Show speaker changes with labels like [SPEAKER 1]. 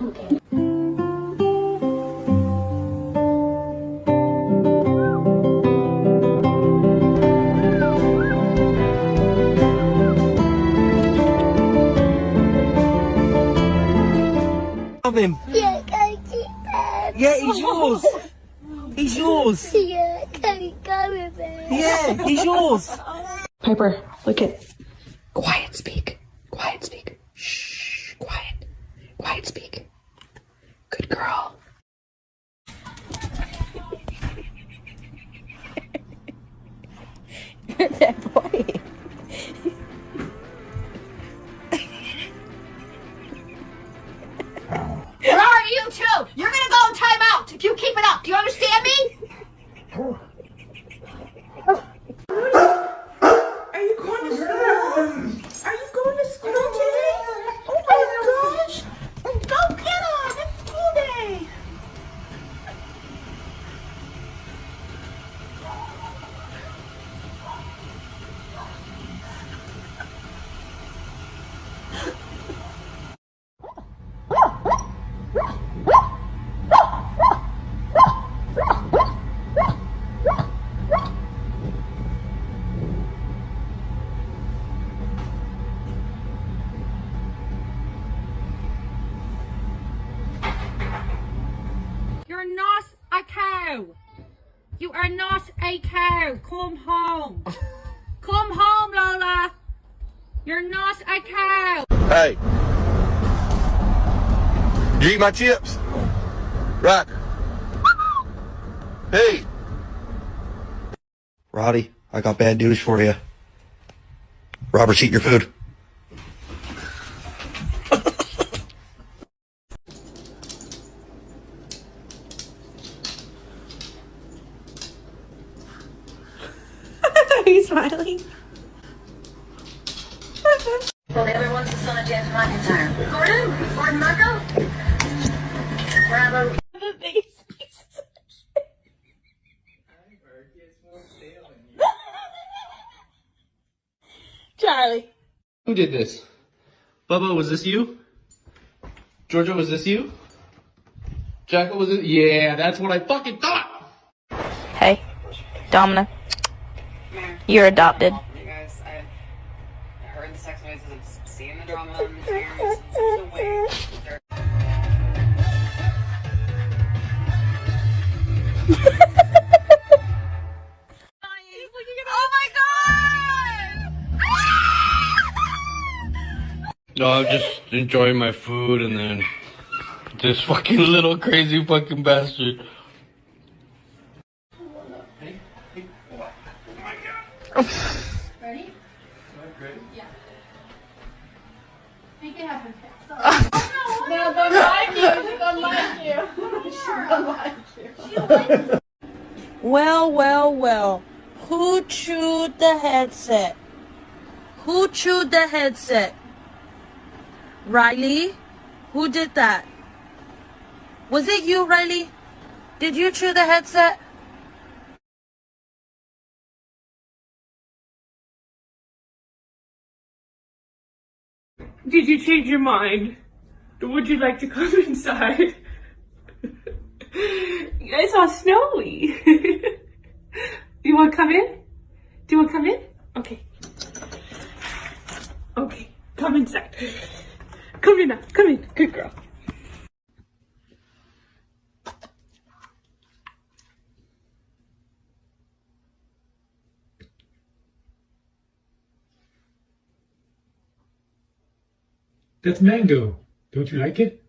[SPEAKER 1] Okay.
[SPEAKER 2] Love him.
[SPEAKER 1] Yeah, can I keep him?
[SPEAKER 2] Yeah, he's yours. He's yours.
[SPEAKER 1] Yeah, can you go with me?
[SPEAKER 2] Yeah, he's yours.
[SPEAKER 3] Piper, look it. Quiet speak. Quiet speak. Shh. Quiet. Quiet speak. Good girl. You're that boy.
[SPEAKER 4] Where are you two? You're gonna go in timeout if you keep it up. Do you understand me?
[SPEAKER 5] Are you going to school? Are you going to school today? Oh my gosh! Go get on! It's school day!
[SPEAKER 6] You're not a cow. You are not a cow. Come home. Come home, Lola. You're not a cow.
[SPEAKER 7] Hey. You eat my chips? Right. Hey.
[SPEAKER 2] Roddy, I got bad news for you. Robert's eating your food.
[SPEAKER 3] Are you smiling?
[SPEAKER 4] Well, the other one's the son of James McIntyre. Gordon Marco? Bravo.
[SPEAKER 3] Charlie.
[SPEAKER 8] Who did this? Bubba, was this you? Georgia, was this you? Jacko, was it? Yeah, that's what I fucking thought!
[SPEAKER 3] Hey, Domina. You're adopted.
[SPEAKER 9] You guys, I heard the sex noises and seeing the drama and the tears. It's so weird.
[SPEAKER 4] Oh my god!
[SPEAKER 8] No, I'm just enjoying my food and then this fucking little crazy fucking bastard.
[SPEAKER 4] Ready? Yeah. Make it happen fast. Oh, no, don't like you. She don't like you. She don't like you. She don't like you.
[SPEAKER 3] Well, well, well. Who chewed the headset? Who chewed the headset? Riley? Who did that? Was it you, Riley? Did you chew the headset?
[SPEAKER 5] Did you change your mind? Would you like to come inside? It's all snowy. You want to come in? Do you want to come in? Okay. Okay, come inside. Come in now. Come in. Good girl.
[SPEAKER 10] That's mango. Don't you like it?